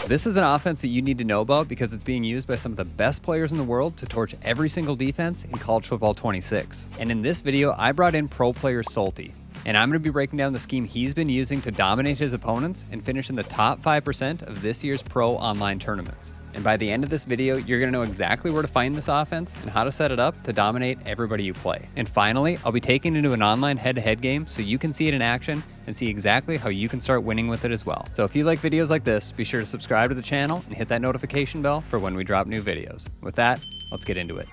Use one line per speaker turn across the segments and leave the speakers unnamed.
This is an offense that you need to know about because it's being used by some of the best players in the world to torch every single defense in College Football 26. And in this video, I brought in pro player Salty. And I'm going to be breaking down the scheme he's been using to dominate his opponents and finish in the top 5% of this year's pro online tournaments. And by the end of this video, you're going to know exactly where to find this offense and how to set it up to dominate everybody you play. And finally, I'll be taking it into an online head-to-head game so you can see it in action and see exactly how you can start winning with it as well. So if you like videos like this, be sure to subscribe to the channel and hit that notification bell for when we drop new videos. With that, let's get into it.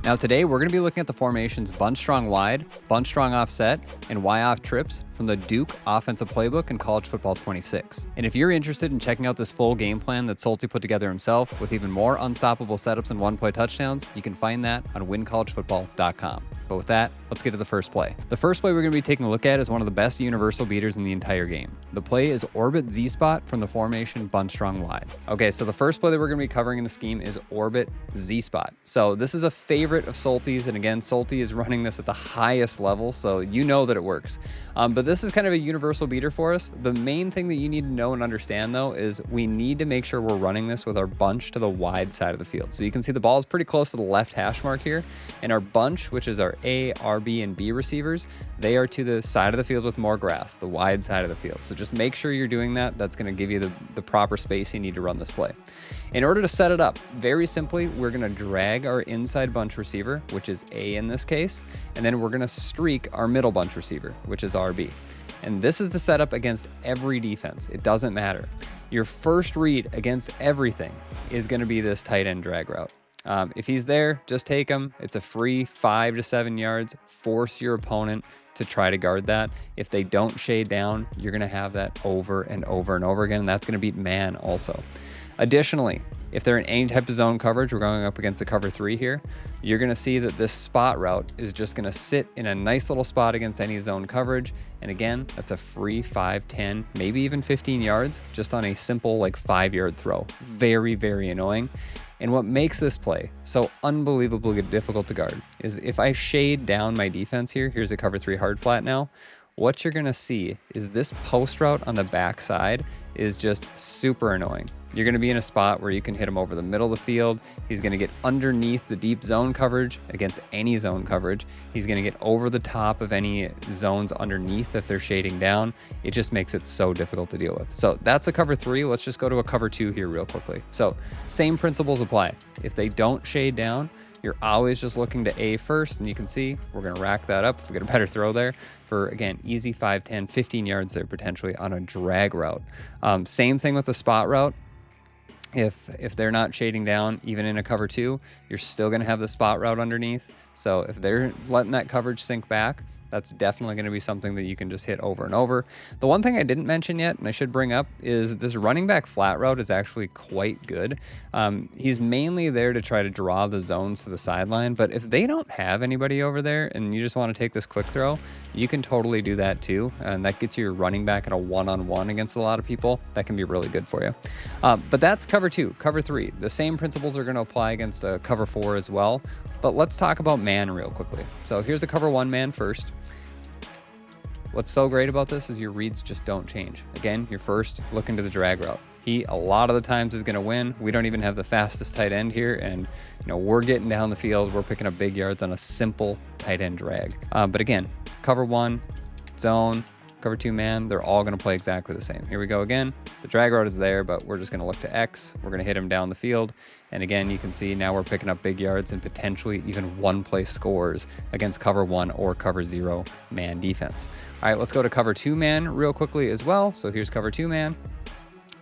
Now today, we're going to be looking at the formations bunch strong wide, bunch strong offset, and Y off trips from the Duke offensive playbook in College Football 26. And if you're interested in checking out this full game plan that Salty put together himself with even more unstoppable setups and one-play touchdowns, you can find that on WinCollegeFootball.com. But with that, let's get to the first play. The first play we're going to be taking a look at is one of the best universal beaters in the entire game. The play is Orbit Z-Spot from the formation bunch strong wide. Okay, so the first play that we're going to be covering in the scheme is Orbit Z-Spot. So this is a favorite of Salty's, and again, Salty is running this at the highest level, so you know that it works. But this is kind of a universal beater for us. The main thing that you need to know and understand, though, is we need to make sure we're running this with our bunch to the wide side of the field. So you can see the ball is pretty close to the left hash mark here, and our bunch, which is our A, RB, and B receivers, they are to the side of the field with more grass, the wide side of the field. So just make sure you're doing that. That's going to give you the proper space you need to run this play. In order to set it up, very simply, we're going to drag our inside bunch receiver, which is A in this case, and then we're going to streak our middle bunch receiver, which is RB. And this is the setup against every defense. It doesn't matter. Your first read against everything is going to be this tight end drag route. If he's there, just take him. It's a free 5 to 7 yards. Force your opponent to try to guard that. If they don't shade down, you're going to have that over and over and over again, and that's going to beat man also. Additionally, if they're in any type of zone coverage, we're going up against the cover 3 here, you're going to see that this spot route is just going to sit in a nice little spot against any zone coverage. And again, that's a free 5, 10, maybe even 15 yards just on a simple like 5-yard throw. Very, very annoying. And what makes this play so unbelievably difficult to guard is if I shade down my defense here, here's a cover 3 hard flat now, what you're going to see is this post route on the back side is just super annoying. You're going to be in a spot where you can hit him over the middle of the field. He's going to get underneath the deep zone coverage against any zone coverage. He's going to get over the top of any zones underneath if they're shading down. It just makes it so difficult to deal with. So that's a cover 3. Let's just go to a cover 2 here real quickly. So same principles apply. If they don't shade down, you're always just looking to A first, and you can see we're going to rack that up if we get a better throw there for, again, easy 5, 10, 15 yards there potentially on a drag route. Same thing with the spot route. If they're not shading down, even in a cover 2, you're still going to have the spot route underneath. So if they're letting that coverage sink back, that's definitely going to be something that you can just hit over and over. The one thing I didn't mention yet, and I should bring up, is this running back flat route is actually quite good. He's mainly there to try to draw the zones to the sideline, but if they don't have anybody over there and you just want to take this quick throw, you can totally do that too. And that gets your running back at a one-on-one against a lot of people. That can be really good for you. But that's cover 2. Cover 3. The same principles are going to apply against a cover 4 as well. But let's talk about man real quickly. So here's a cover 1 man first. What's so great about this is your reads just don't change. Again, you're first looking to the drag route. He, a lot of the times, is going to win. We don't even have the fastest tight end here, and we're getting down the field. We're picking up big yards on a simple tight end drag. But again, cover 1, zone, cover 2 man, they're all going to play exactly the same. Here we go again. The drag route is there, but we're just going to look to X. We're going to hit him down the field. And again, you can see now we're picking up big yards and potentially even one-play scores against cover 1 or cover 0 man defense. All right, let's go to cover 2 man real quickly as well. So here's cover 2 man.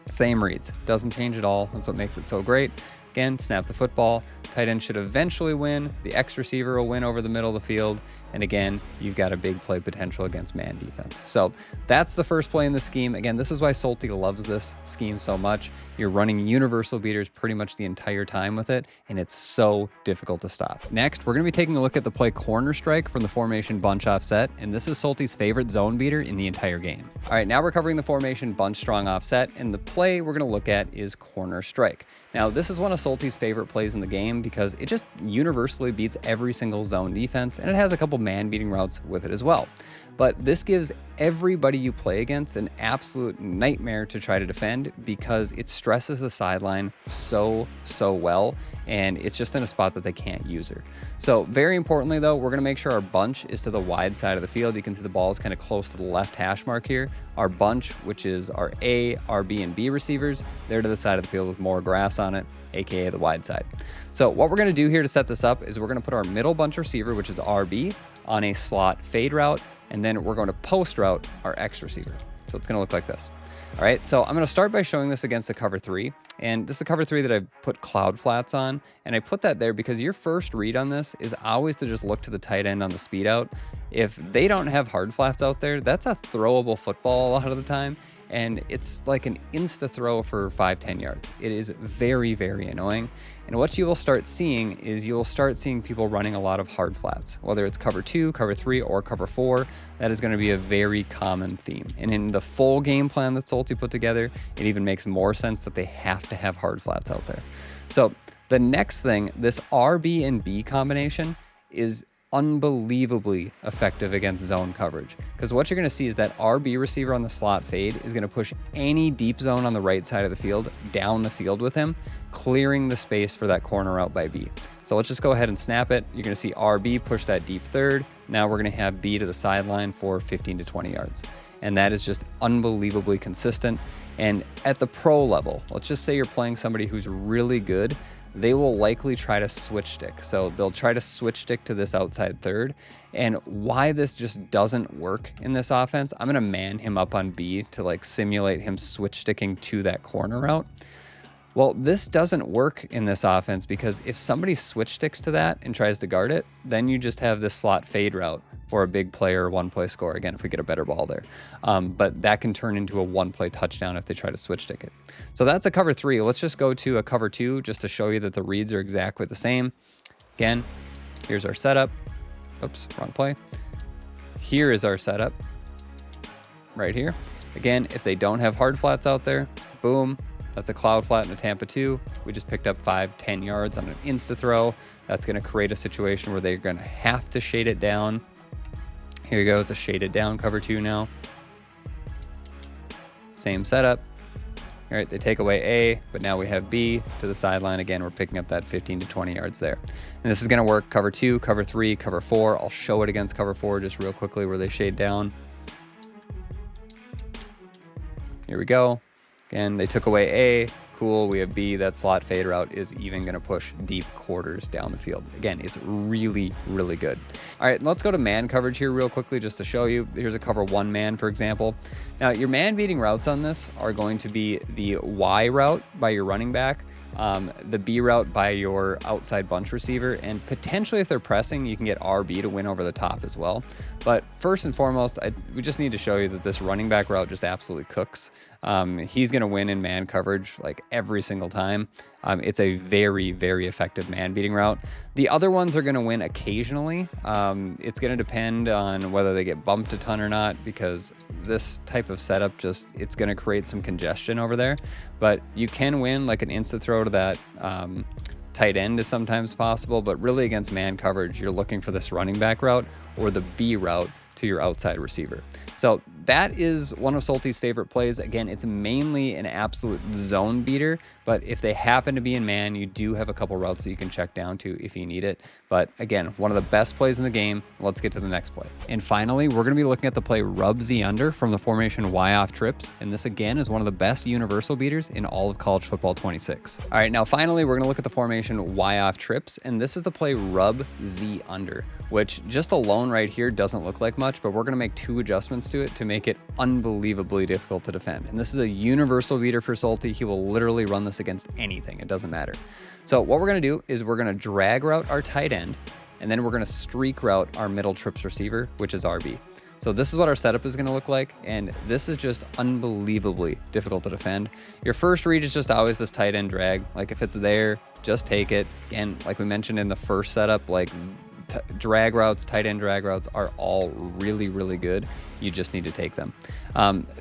Same reads. Doesn't change at all. That's what makes it so great. Again, snap the football. Tight end should eventually win. The X receiver will win over the middle of the field. And again, you've got a big play potential against man defense. So that's the first play in the scheme. Again, this is why Salty loves this scheme so much. You're running universal beaters pretty much the entire time with it, and it's so difficult to stop. Next, we're going to be taking a look at the play corner strike from the formation bunch offset, and this is Salty's favorite zone beater in the entire game. All right, now we're covering the formation bunch strong offset, and the play we're going to look at is corner strike. Now, this is one of Salty's favorite plays in the game because it just universally beats every single zone defense, and it has a couple man-beating routes with it as well. But this gives everybody you play against an absolute nightmare to try to defend because it stresses the sideline so well, and it's just in a spot that they can't use her. So very importantly though, we're going to make sure our bunch is to the wide side of the field. You can see the ball is kind of close to the left hash mark here. Our bunch, which is our A, RB, and B receivers, they're to the side of the field with more grass on it, aka the wide side. So what we're going to do here to set this up is we're going to put our middle bunch receiver, which is RB, on a slot fade route, and then we're going to post route our X receiver. So it's going to look like this. All right, so I'm going to start by showing this against the cover 3. And this is a cover 3 that I've put cloud flats on. And I put that there because your first read on this is always to just look to the tight end on the speed out. If they don't have hard flats out there, that's a throwable football a lot of the time. And it's like an insta throw for 5-10 yards. It is very annoying. And what you will start seeing is you'll start seeing people running a lot of hard flats, whether it's cover 2, cover 3, or cover 4. That is going to be a very common theme. And in the full game plan that Solty put together, it even makes more sense that they have to have hard flats out there. So the next thing, this RB and B combination is unbelievably effective against zone coverage, because what you're going to see is that RB receiver on the slot fade is going to push any deep zone on the right side of the field down the field with him, clearing the space for that corner out by B. So let's just go ahead and snap it. You're going to see RB push that deep third. Now we're going to have B to the sideline for 15 to 20 yards. And that is just unbelievably consistent. And at the pro level, let's just say you're playing somebody who's really good, they will likely try to switch stick. So they'll try to switch stick to this outside third. And why this just doesn't work in this offense, I'm going to man him up on B to like simulate him switch sticking to that corner route. Well, this doesn't work in this offense because if somebody switch sticks to that and tries to guard it, then you just have this slot fade route for a big play or one play score. Again, if we get a better ball there. But that can turn into a one play touchdown if they try to switch stick it. So that's a cover 3. Let's just go to a cover 2 just to show you that the reads are exactly the same. Again, here's our setup. Oops, wrong play. Here is our setup right here. Again, if they don't have hard flats out there, boom. That's a cloud flat and a Tampa 2. We just picked up 5-10 yards on an insta throw. That's going to create a situation where they're going to have to shade it down. Here you go. It's a shaded down cover 2 now. Same setup. All right, they take away A, but now we have B to the sideline. Again, we're picking up that 15 to 20 yards there. And this is going to work cover 2, cover 3, cover 4. I'll show it against cover 4 just real quickly where they shade down. Here we go. Again, they took away A. Cool, we have B. That slot fade route is even going to push deep quarters down the field. Again, it's really good. All right, let's go to man coverage here real quickly just to show you. Here's a cover 1 man, for example. Now, your man beating routes on this are going to be the Y route by your running back, the B route by your outside bunch receiver, and potentially if they're pressing, you can get RB to win over the top as well. But first and foremost, we just need to show you that this running back route just absolutely cooks. He's going to win in man coverage like every single time. It's a very effective man beating route. The other ones are going to win occasionally. It's going to depend on whether they get bumped a ton or not, because this type of setup it's going to create some congestion over there. But you can win like an insta throw to that tight end is sometimes possible, but really against man coverage, you're looking for this running back route or the B route to your outside receiver. So that is one of Solty's favorite plays. Again, it's mainly an absolute zone beater, but if they happen to be in man, you do have a couple routes that you can check down to if you need it. But again, one of the best plays in the game. Let's get to the next play. And finally, we're going to be looking at the play rub Z under from the formation Y off trips. And this again is one of the best universal beaters in all of college football 26. All right, now finally, we're going to look at the formation Y off trips. And this is the play rub Z under, which just alone right here doesn't look like much, but we're going to make 2 adjustments to it to make it unbelievably difficult to defend. And this is a universal beater for Solty. He will literally run this against anything. It doesn't matter. So what we're going to do is we're going to drag route our tight end, and then we're going to streak route our middle trips receiver, which is RB. So this is what our setup is going to look like, and this is just unbelievably difficult to defend. Your first read is just always this tight end drag. Like if it's there, just take it. And like we mentioned in the first setup, like drag routes, tight end drag routes are all really good. You just need to take them.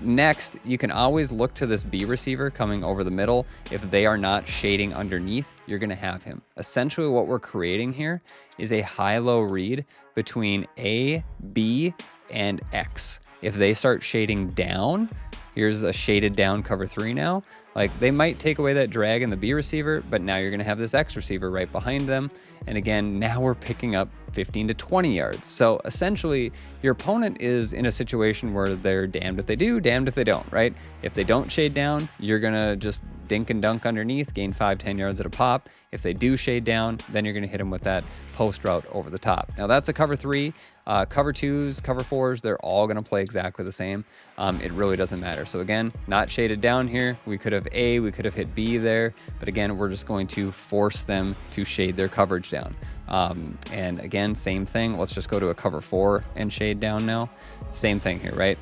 Next, you can always look to this B receiver coming over the middle. If they are not shading underneath, you're going to have him. Essentially what we're creating here is a high-low read between A, B, and X. If they start shading down, here's a shaded down cover 3 now. Like, they might take away that drag in the B receiver, but now you're going to have this X receiver right behind them. And again, now we're picking up 15 to 20 yards. So essentially, your opponent is in a situation where they're damned if they do, damned if they don't, right? If they don't shade down, you're going to just dink and dunk underneath, gain 5-10 yards at a pop. If they do shade down, then you're going to hit them with that post route over the top. Now, that's a cover 3. Cover 2s, cover 4s, they're all going to play exactly the same. It really doesn't matter. So again, not shaded down here. We could have A, we could have hit B there. But again, we're just going to force them to shade their coverage down. And again, same thing. Let's just go to a cover 4 and shade down now. Same thing here, right?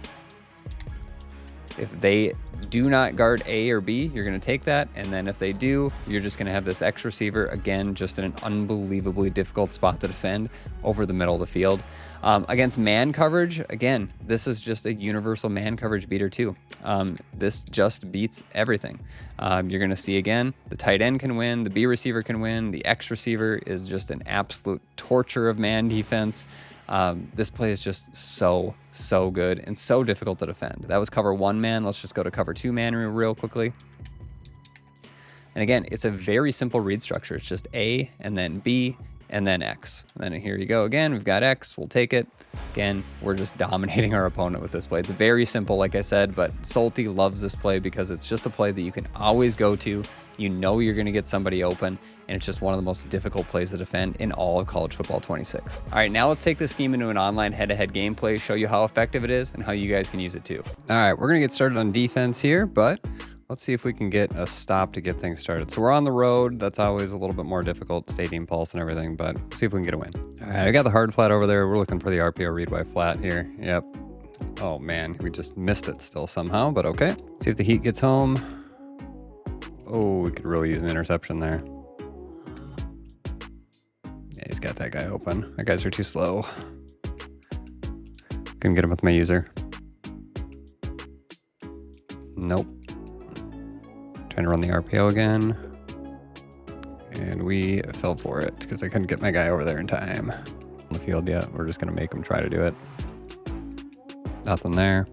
If they do not guard A or B, you're going to take that. And then if they do, you're just going to have this X receiver, again, just in an unbelievably difficult spot to defend over the middle of the field. Against man coverage, again, this is just a universal man coverage beater too. This just beats everything. You're going to see, again, the tight end can win, the B receiver can win, the X receiver is just an absolute torture of man defense. This play is just so good and so difficult to defend. That was cover 1 man. Let's just go to cover 2 man real quickly. And again, it's a very simple read structure. It's just A and then B and then X. And then here you go again. We've got X. We'll take it. Again, we're just dominating our opponent with this play. It's very simple, like I said, but Salty loves this play because it's just a play that you can always go to. You know you're going to get somebody open, and it's just one of the most difficult plays to defend in all of college football 26. All right, now let's take this scheme into an online head-to-head gameplay, show you how effective it is and how you guys can use it too. All right, we're going to get started on defense here, but let's see if we can get a stop to get things started. So we're on the road. That's always a little bit more difficult, stadium pulse and everything, but see if we can get a win. All right, I got the hard flat over there. We're looking for the RPO read Y flat here. Yep. Oh man, we just missed it still somehow, but okay. See if the heat gets home. Oh, we could really use an interception there. Yeah, he's got that guy open. My guys are too slow. Couldn't get him with my user. Nope. Trying to run the RPO again. And we fell for it because I couldn't get my guy over there in time. On the field yet. We're just going to make him try to do it. Nothing there.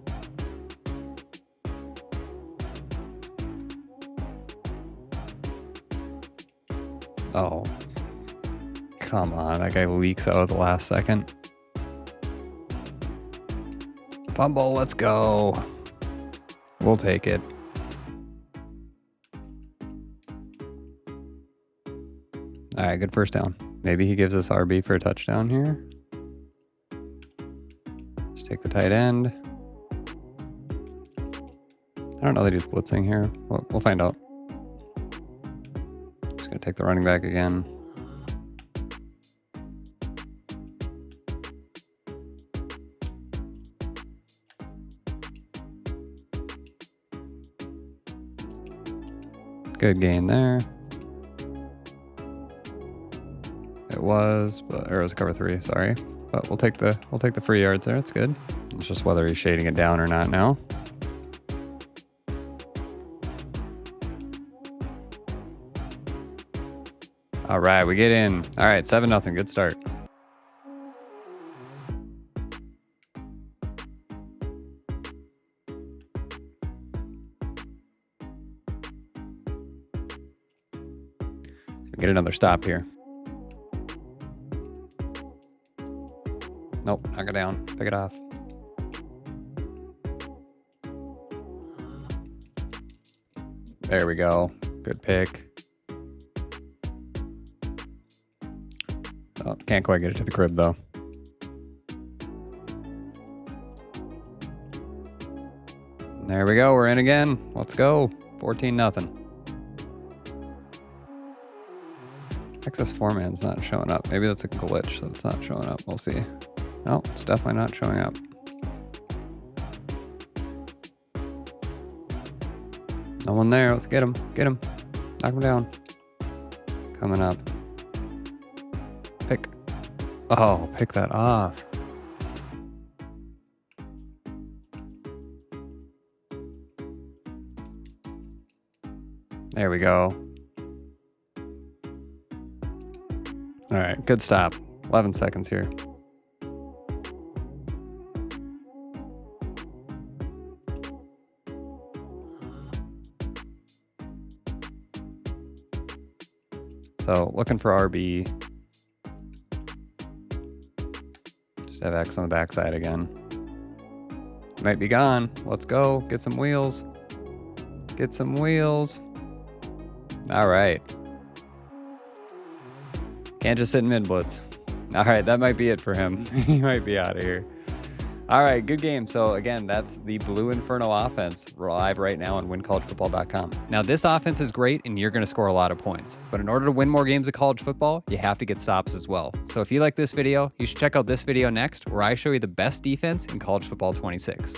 Oh, come on. That guy leaks out at the last second. Fumble, let's go. We'll take it. All right, good first down. Maybe he gives us RB for a touchdown here. Let's take the tight end. I don't know that he's blitzing here. We'll find out. Just gonna take the running back again. Good gain there. It was, but or it was cover 3, sorry. But we'll take the free yards there. It's good. It's just whether he's shading it down or not now. All right, we get in. All right, 7-0. Good start. Get another stop here. Nope, knock it down. Pick it off. There we go. Good pick. Oh, can't quite get it to the crib though. There we go. We're in again. Let's go. 14-0. Access 4-man's not showing up. Maybe that's a glitch, so it's not showing up. We'll see. No, it's definitely not showing up. No one there. Let's get him. Get him. Knock him down. Coming up. Pick. Oh, pick that off. There we go. All right, good stop. 11 seconds here. So looking for RB. Just have X on the backside again. Might be gone. Let's go. Get some wheels. Get some wheels. All right. Can't just sit in mid blitz. All right, that might be it for him. He might be out of here. All right, good game. So again, that's the Blue Inferno offense live right now on WinCollegeFootball.com. Now this offense is great and you're going to score a lot of points. But in order to win more games of college football, you have to get stops as well. So if you like this video, you should check out this video next where I show you the best defense in college football 26.